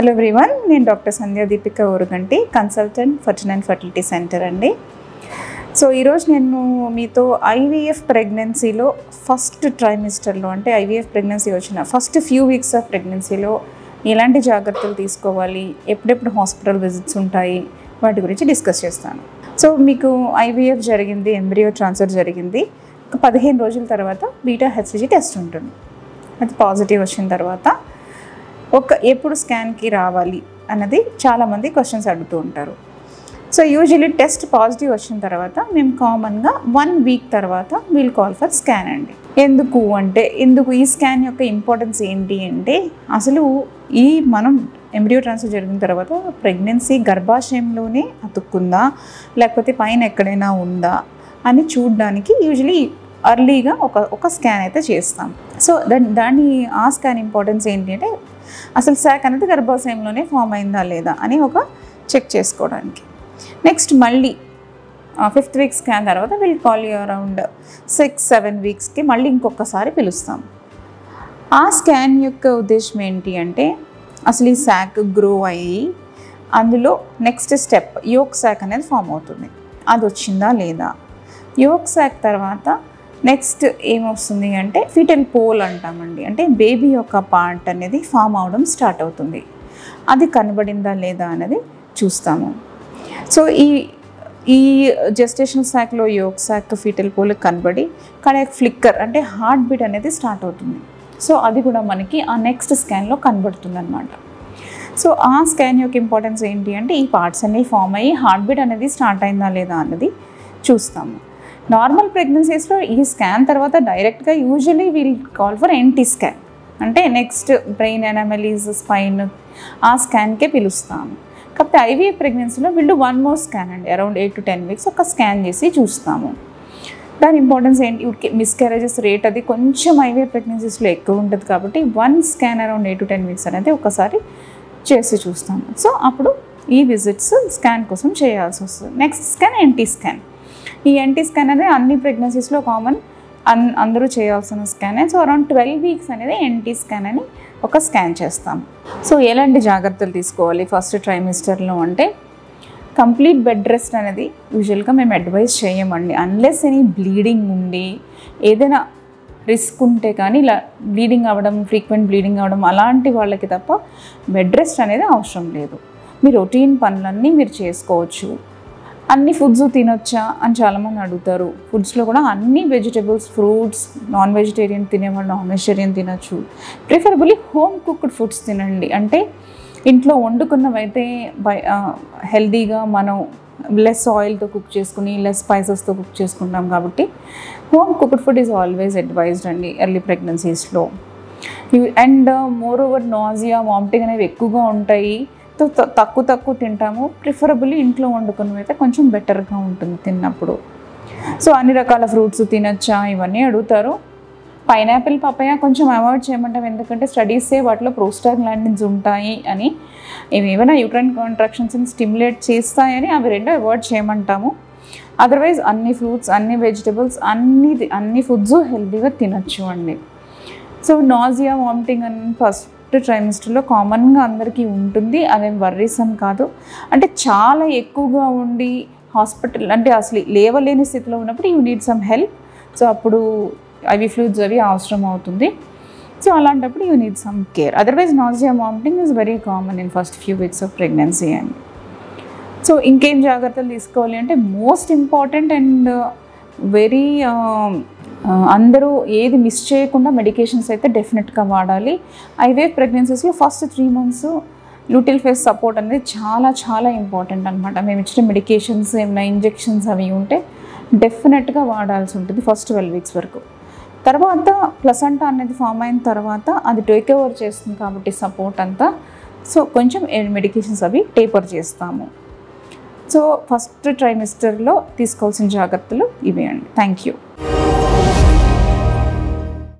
Hello everyone, నేను doctor సంధ్యా Deepika Urugunti, consultant Ferty9 fertility centre అండి. So ఈరోజు నేను మీతో ఐవీఎఫ్ ప్రెగ్నెన్సీలో ఫస్ట్ ట్రైమిస్టర్లో అంటే ఐవీఎఫ్ ప్రెగ్నెన్సీ వచ్చిన ఫస్ట్ ఫ్యూ వీక్స్ ఆఫ్ ప్రెగ్నెన్సీలో ఎలాంటి జాగ్రత్తలు తీసుకోవాలి, ఎప్పుడెప్పుడు హాస్పిటల్ విజిట్స్ ఉంటాయి, వాటి గురించి డిస్కస్ చేస్తాను. సో మీకు ఐవీఎఫ్ జరిగింది, ఎంబ్రియో ట్రాన్స్ఫర్ జరిగింది, 15 రోజుల తర్వాత బీటా హెచ్సిజీ టెస్ట్ ఉంటుంది. అది పాజిటివ్ వచ్చిన తర్వాత ఎప్పుడు స్కాన్కి రావాలి అన్నది చాలామంది క్వశ్చన్స్ అడుగుతూ ఉంటారు. సో యూజువలీ టెస్ట్ పాజిటివ్ వచ్చిన తర్వాత మేము కామన్గా 1 వీక్ తర్వాత వీల్ కాల్ ఫర్ స్కాన్ అండి. ఎందుకు ఈ స్కాన్ యొక్క ఇంపార్టెన్స్ ఏంటి అంటే, అసలు మనం ఎంబ్రియో ట్రాన్స్ఫర్ జరిగిన తర్వాత ప్రెగ్నెన్సీ గర్భాశయంలోనే అతుక్కుందా లేకపోతే పైన ఎక్కడైనా ఉందా అని చూడడానికి యూజువలీ అర్లీగా ఒక స్కాన్ అయితే చేస్తాం. సో ఆ స్కాన్ ఇంపార్టెన్స్ ఏంటి అంటే, అసలు శాక్ అనేది గర్భాశయంలోనే ఫామ్ అయిందా లేదా అని చెక్ చేసుకోవడానికి. నెక్స్ట్ మళ్ళీ 5th వీక్ స్కాన్ తర్వాత వీల్ కాల్ యూ అరౌండ్ 6-7 వీక్స్కి మళ్ళీ ఇంకొకసారి పిలుస్తాం. ఆ స్కాన్ యొక్క ఉద్దేశం ఏంటి అంటే, అసలు ఈ శాక్ గ్రో అయ్యి అందులో నెక్స్ట్ స్టెప్ యోక్ శాక్ అనేది ఫామ్ అవుతుంది, అది వచ్చిందా లేదా. యోక్ శాక్ తర్వాత నెక్స్ట్ ఏమొస్తుంది అంటే ఫీటల్ పోల్ అంటామండి, అంటే బేబీ యొక్క పార్ట్ అనేది ఫామ్ అవడం స్టార్ట్ అవుతుంది, అది కనబడిందా లేదా అనేది చూస్తాము. సో ఈ జెస్టేషనల్ శాక్లో యోక్ శాక్ ఫీటల్ పోల్ కనబడి కార్డియాక్ ఫ్లిక్కర్ అంటే హార్ట్ బీట్ అనేది స్టార్ట్ అవుతుంది. సో అది కూడా మనకి ఆ నెక్స్ట్ స్కాన్లో కనబడుతుంది అనమాట. సో ఆ స్కాన్ యొక్క ఇంపార్టెన్స్ ఏంటి అంటే, ఈ పార్ట్స్ అన్నీ ఫామ్ అయ్యి హార్ట్ బీట్ అనేది స్టార్ట్ అయిందా లేదా అన్నది చూస్తాము. నార్మల్ ప్రెగ్నెన్సీస్లో ఈ స్కాన్ తర్వాత డైరెక్ట్గా usually we'll call for NT scan, అంటే నెక్స్ట్ బ్రెయిన్ ఎనామలీస్, స్పైన్, ఆ స్కాన్కే పిలుస్తాము. కాకపోతే ఐవీఎఫ్ ప్రెగ్నెన్సీలో వీళ్ళు 1 మోర్ స్కాన్ అండి, అరౌండ్ 8 to 10 వీక్స్ ఒక స్కాన్ చేసి చూస్తాము. దాని ఇంపార్టెన్స్ ఏంటి, మిస్క్యారేజెస్ రేట్ అది కొంచెం ఐవీఎఫ్ ప్రెగ్నెన్సీస్లో ఎక్కువ ఉంటుంది కాబట్టి 1 స్కాన్ అరౌండ్ 8 to 10 వీక్స్ అనేది ఒకసారి చేసి చూస్తాము. సో అప్పుడు ఈ విజిట్స్ స్కాన్ కోసం చేయాల్సి వస్తుంది. Next scan NT scan. ఈ ఎన్టీ స్కాన్ అనేది అన్ని ప్రెగ్నెన్సీస్లో కామన్, అందరూ చేయాల్సిన స్కానే. సో అరౌండ్ 12 వీక్స్ అనేది ఎన్టీ స్కాన్ అని ఒక స్కాన్ చేస్తాం. సో ఎలాంటి జాగ్రత్తలు తీసుకోవాలి ఫస్ట్ ట్రైమిస్టర్లో అంటే, కంప్లీట్ బెడ్ రెస్ట్ అనేది యూజువల్గా మేము అడ్వైస్ చేయమండి, అన్లెస్ ఎనీ బ్లీడింగ్ ఉండి ఏదైనా రిస్క్ ఉంటే కానీ, ఇలా బ్లీడింగ్ అవ్వడం, ఫ్రీక్వెంట్ బ్లీడింగ్ అవ్వడం అలాంటి వాళ్ళకి తప్ప బెడ్ రెస్ట్ అనేది అవసరం లేదు. మీ రొటీన్ పనులన్నీ మీరు చేసుకోవచ్చు. అన్ని ఫుడ్స్ తినొచ్చా అని చాలామంది అడుగుతారు. ఫుడ్స్లో కూడా అన్ని వెజిటబుల్స్, ఫ్రూట్స్, నాన్ వెజిటేరియన్ తినేవాళ్ళు నాన్ వెజిటేరియన్ తినచ్చు. ప్రిఫరబుల్లీ హోమ్ కుక్డ్ ఫుడ్స్ తినండి, అంటే ఇంట్లో వండుకున్నవైతే హెల్దీగా మనం లెస్ ఆయిల్తో కుక్ చేసుకుని లెస్ స్పైసెస్తో కుక్ చేసుకుంటాం కాబట్టి home cooked food is always advised అండి ఎర్లీ ప్రెగ్నెన్సీస్లో. And moreover nausea, vomiting అనేవి ఎక్కువగా ఉంటాయి, తక్కువ తింటాము. ప్రిఫరబుల్లీ ఇంట్లో వండుకున్నవి అయితే కొంచెం బెటర్గా ఉంటుంది తిన్నప్పుడు. సో అన్ని రకాల ఫ్రూట్స్ తినచ్చా ఇవన్నీ అడుగుతారు. పైనాపిల్, పపాయ కొంచెం అవాయిడ్ చేయమంటాం, ఎందుకంటే స్టడీసే వాటిలో ప్రోస్టాగ్లాండిన్స్ ఉంటాయి అని, ఇవి ఏమైనా యూట్రైన్ కాంట్రాక్షన్స్ని స్టిమ్యులేట్ చేస్తాయని అవి 2 అవాయిడ్ చేయమంటాము. అదర్వైజ్ అన్ని ఫ్రూట్స్, అన్ని వెజిటబుల్స్, అన్ని ఫుడ్స్ హెల్తీగా తినచ్చు అండి. సో నాజియా, వామిటింగ్ అని ఫస్ట్ ట్రైమిస్టర్లో కామన్గా అందరికీ ఉంటుంది, అదేం వర్రీసమ్ కాదు. అంటే చాలా ఎక్కువగా ఉండి హాస్పిటల్ అంటే అసలు లేవలేని స్థితిలో ఉన్నప్పుడు you need some help. So అప్పుడు ఐవీ ఫ్లూయిడ్స్ అవి అవసరం అవుతుంది. సో అలాంటప్పుడు you need some care. Otherwise nausea, vomiting is very common in first few weeks of pregnancy అండి. సో ఇంకేం జాగ్రత్తలు తీసుకోవాలి అంటే, మోస్ట్ ఇంపార్టెంట్ అండ్ వెరీ అందరూ ఏది మిస్ చేయకుండా మెడికేషన్స్ అయితే డెఫినెట్గా వాడాలి. ఐవీఎఫ్ ప్రెగ్నెన్సీస్లో first 3 months luteal phase support అనేది చాలా చాలా ఇంపార్టెంట్ అనమాట. మేము ఇచ్చిన మెడికేషన్స్, ఏమైనా ఇంజెక్షన్స్ అవి ఉంటే డెఫినెట్గా వాడాల్సి ఉంటుంది ఫస్ట్ 12 వీక్స్ వరకు. తర్వాత ప్లసెంటా అనేది ఫామ్ అయిన తర్వాత అది టేక్ ఓవర్ చేస్తుంది కాబట్టి సపోర్ట్ అంతా, సో కొంచెం మెడికేషన్స్ అవి టేపర్ చేస్తాము. సో ఫస్ట్ ట్రైమిస్టర్లో తీసుకోవాల్సిన జాగ్రత్తలు ఇవే అండి. Thank you.